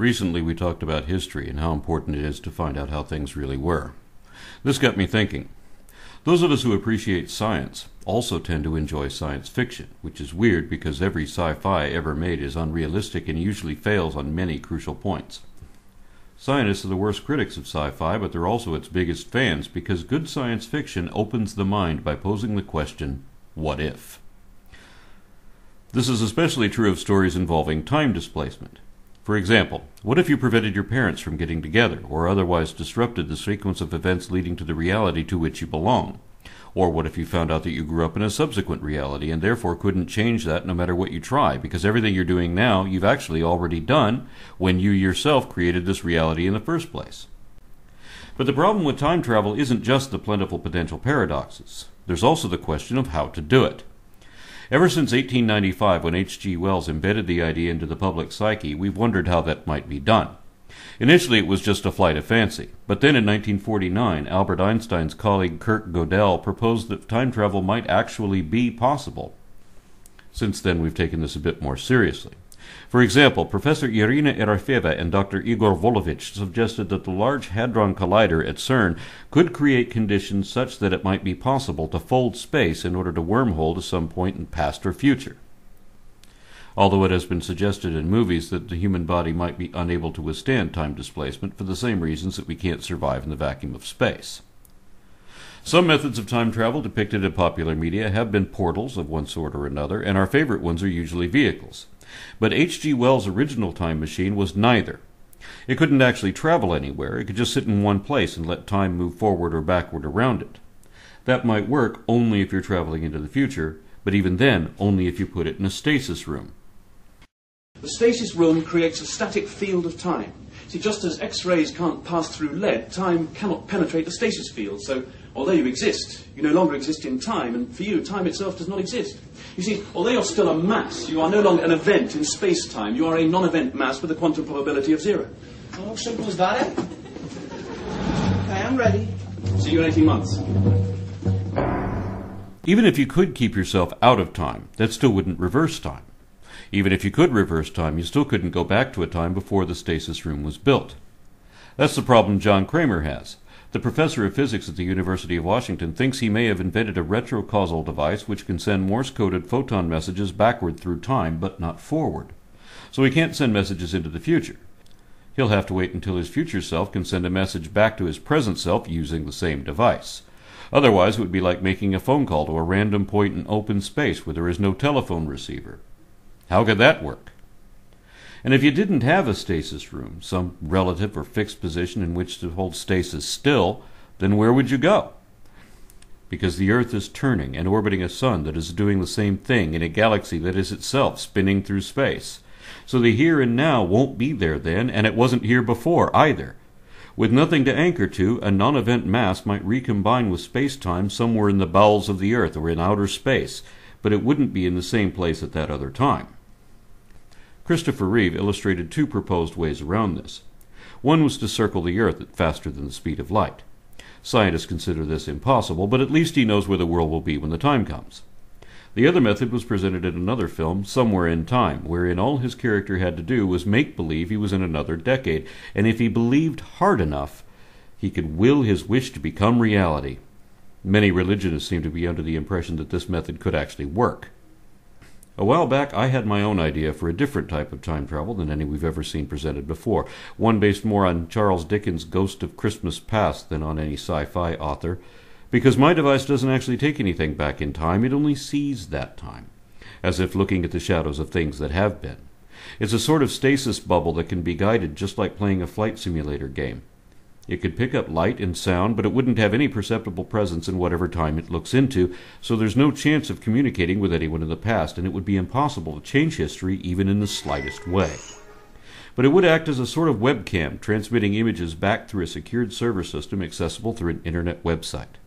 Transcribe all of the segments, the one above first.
Recently we talked about history and how important it is to find out how things really were. This got me thinking. Those of us who appreciate science also tend to enjoy science fiction, which is weird because every sci-fi ever made is unrealistic and usually fails on many crucial points. Scientists are the worst critics of sci-fi, but they're also its biggest fans because good science fiction opens the mind by posing the question, what if? This is especially true of stories involving time displacement. For example, what if you prevented your parents from getting together, or otherwise disrupted the sequence of events leading to the reality to which you belong? Or what if you found out that you grew up in a subsequent reality and therefore couldn't change that no matter what you try, because everything you're doing now you've actually already done when you yourself created this reality in the first place? But the problem with time travel isn't just the plentiful potential paradoxes. There's also the question of how to do it. Ever since 1895, when H.G. Wells embedded the idea into the public psyche, we've wondered how that might be done. Initially it was just a flight of fancy, but then in 1949, Albert Einstein's colleague Kurt Gödel proposed that time travel might actually be possible. Since then we've taken this a bit more seriously. For example, Professor Irina Aref'eva and Dr. Igor Volovich suggested that the Large Hadron Collider at CERN could create conditions such that it might be possible to fold space in order to wormhole to some point in past or future. Although it has been suggested in movies that the human body might be unable to withstand time displacement for the same reasons that we can't survive in the vacuum of space. Some methods of time travel depicted in popular media have been portals of one sort or another, and our favorite ones are usually vehicles. But H.G. Wells' original time machine was neither. It couldn't actually travel anywhere, it could just sit in one place and let time move forward or backward around it. That might work only if you're traveling into the future, but even then, only if you put it in a stasis room. The stasis room creates a static field of time. See, just as X-rays can't pass through lead, time cannot penetrate the stasis field. So, although you exist, you no longer exist in time, and for you, time itself does not exist. You see, although you're still a mass, you are no longer an event in space-time. You are a non-event mass with a quantum probability of 0. Oh, simple as that, eh? Okay, I'm ready. See you in 18 months. Even if you could keep yourself out of time, that still wouldn't reverse time. Even if you could reverse time, you still couldn't go back to a time before the stasis room was built. That's the problem John Kramer has. The professor of physics at the University of Washington thinks he may have invented a retrocausal device which can send Morse-coded photon messages backward through time, but not forward. So he can't send messages into the future. He'll have to wait until his future self can send a message back to his present self using the same device. Otherwise, it would be like making a phone call to a random point in open space where there is no telephone receiver. How could that work? And if you didn't have a stasis room, some relative or fixed position in which to hold stasis still, then where would you go? Because the Earth is turning and orbiting a sun that is doing the same thing in a galaxy that is itself spinning through space. So the here and now won't be there then, and it wasn't here before either. With nothing to anchor to, a non-event mass might recombine with space-time somewhere in the bowels of the Earth or in outer space, but it wouldn't be in the same place at that other time. Christopher Reeve illustrated two proposed ways around this. One was to circle the Earth at faster than the speed of light. Scientists consider this impossible, but at least he knows where the world will be when the time comes. The other method was presented in another film, Somewhere in Time, wherein all his character had to do was make believe he was in another decade, and if he believed hard enough, he could will his wish to become reality. Many religionists seem to be under the impression that this method could actually work. A while back, I had my own idea for a different type of time travel than any we've ever seen presented before, one based more on Charles Dickens' Ghost of Christmas Past than on any sci-fi author, because my device doesn't actually take anything back in time, it only sees that time, as if looking at the shadows of things that have been. It's a sort of stasis bubble that can be guided just like playing a flight simulator game. It could pick up light and sound, but it wouldn't have any perceptible presence in whatever time it looks into, so there's no chance of communicating with anyone in the past, and it would be impossible to change history even in the slightest way. But it would act as a sort of webcam, transmitting images back through a secured server system accessible through an internet website.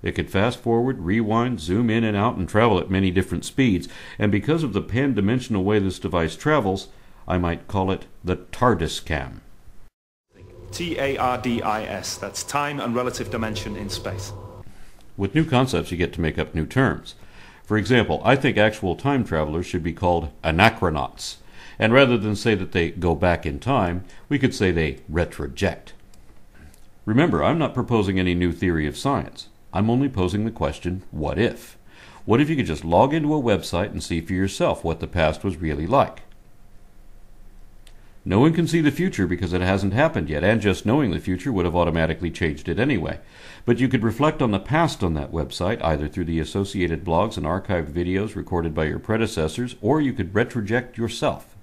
It could fast forward, rewind, zoom in and out, and travel at many different speeds, and because of the pan-dimensional way this device travels, I might call it the TARDIS Cam. TARDIS, that's time and relative dimension in space. With new concepts, you get to make up new terms. For example, I think actual time travelers should be called anachronauts. And rather than say that they go back in time, we could say they retroject. Remember, I'm not proposing any new theory of science. I'm only posing the question, what if? What if you could just log into a website and see for yourself what the past was really like? No one can see the future because it hasn't happened yet, and just knowing the future would have automatically changed it anyway. But you could reflect on the past on that website, either through the associated blogs and archived videos recorded by your predecessors, or you could retroject yourself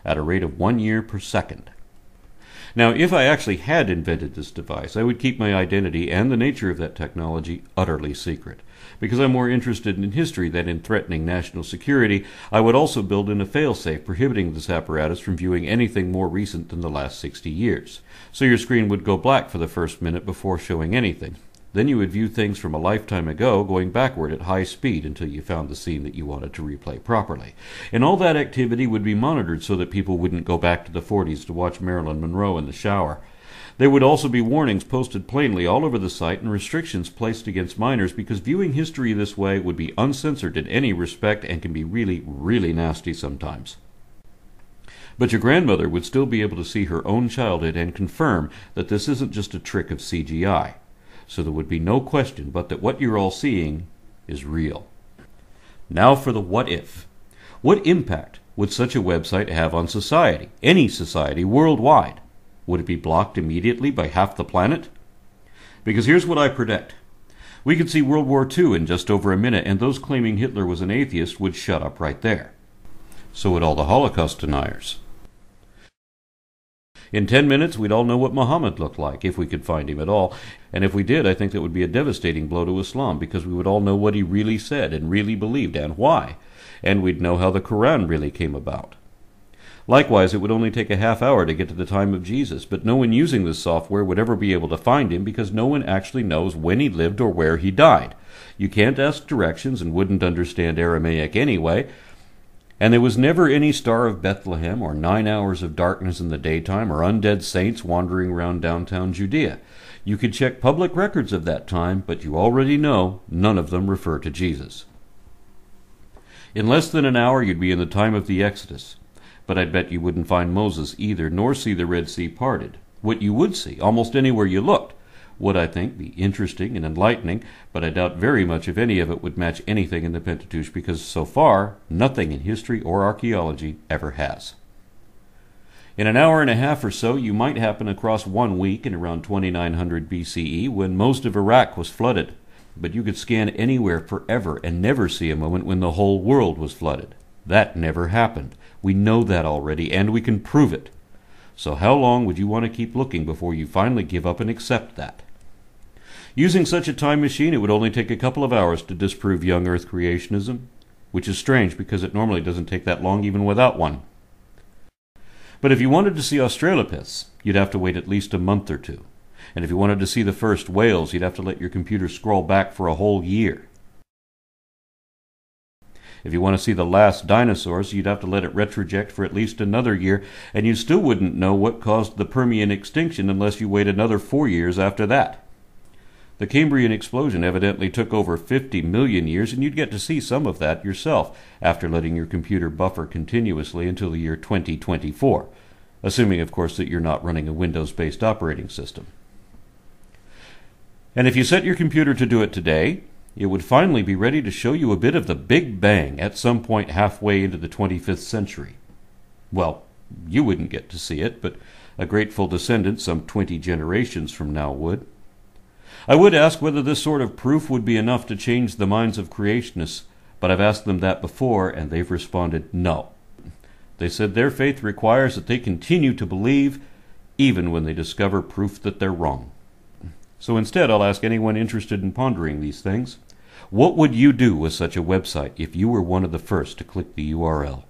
at a rate of 1 year per second. Now, if I actually had invented this device, I would keep my identity and the nature of that technology utterly secret. Because I'm more interested in history than in threatening national security, I would also build in a failsafe prohibiting this apparatus from viewing anything more recent than the last 60 years. So your screen would go black for the first minute before showing anything. Then you would view things from a lifetime ago, going backward at high speed until you found the scene that you wanted to replay properly. And all that activity would be monitored so that people wouldn't go back to the 40s to watch Marilyn Monroe in the shower. There would also be warnings posted plainly all over the site and restrictions placed against minors, because viewing history this way would be uncensored in any respect and can be really, really nasty sometimes. But your grandmother would still be able to see her own childhood and confirm that this isn't just a trick of CGI. So there would be no question but that what you're all seeing is real. Now for the what if. What impact would such a website have on society, any society worldwide? Would it be blocked immediately by half the planet? Because here's what I predict. We could see World War II in just over a minute, and those claiming Hitler was an atheist would shut up right there. So would all the Holocaust deniers. In 10 minutes, we'd all know what Muhammad looked like, if we could find him at all. And if we did, I think that would be a devastating blow to Islam, because we would all know what he really said and really believed and why. And we'd know how the Quran really came about. Likewise, it would only take a half hour to get to the time of Jesus, but no one using this software would ever be able to find him because no one actually knows when he lived or where he died. You can't ask directions and wouldn't understand Aramaic anyway. And there was never any Star of Bethlehem or 9 hours of darkness in the daytime or undead saints wandering around downtown Judea. You could check public records of that time, but you already know none of them refer to Jesus. In less than an hour, you'd be in the time of the Exodus. But I'd bet you wouldn't find Moses either, nor see the Red Sea parted. What you would see, almost anywhere you looked, would, I think, be interesting and enlightening, but I doubt very much if any of it would match anything in the Pentateuch, because so far, nothing in history or archaeology ever has. In an hour and a half or so, you might happen across 1 week in around 2900 BCE, when most of Iraq was flooded. But you could scan anywhere forever and never see a moment when the whole world was flooded. That never happened. We know that already, and we can prove it. So how long would you want to keep looking before you finally give up and accept that? Using such a time machine, it would only take a couple of hours to disprove young Earth creationism, which is strange because it normally doesn't take that long even without one. But if you wanted to see Australopiths, you'd have to wait at least a month or two. And if you wanted to see the first whales, you'd have to let your computer scroll back for a whole year. If you want to see the last dinosaurs, you'd have to let it retroject for at least another year, and you still wouldn't know what caused the Permian extinction unless you wait another 4 years after that. The Cambrian explosion evidently took over 50 million years, and you'd get to see some of that yourself after letting your computer buffer continuously until the year 2024, assuming, of course, that you're not running a Windows-based operating system. And if you set your computer to do it today, it would finally be ready to show you a bit of the Big Bang at some point halfway into the 25th century. Well, you wouldn't get to see it, but a grateful descendant some 20 generations from now would. I would ask whether this sort of proof would be enough to change the minds of creationists, but I've asked them that before, and they've responded no. They said their faith requires that they continue to believe, even when they discover proof that they're wrong. So instead, I'll ask anyone interested in pondering these things, what would you do with such a website if you were one of the first to click the URL?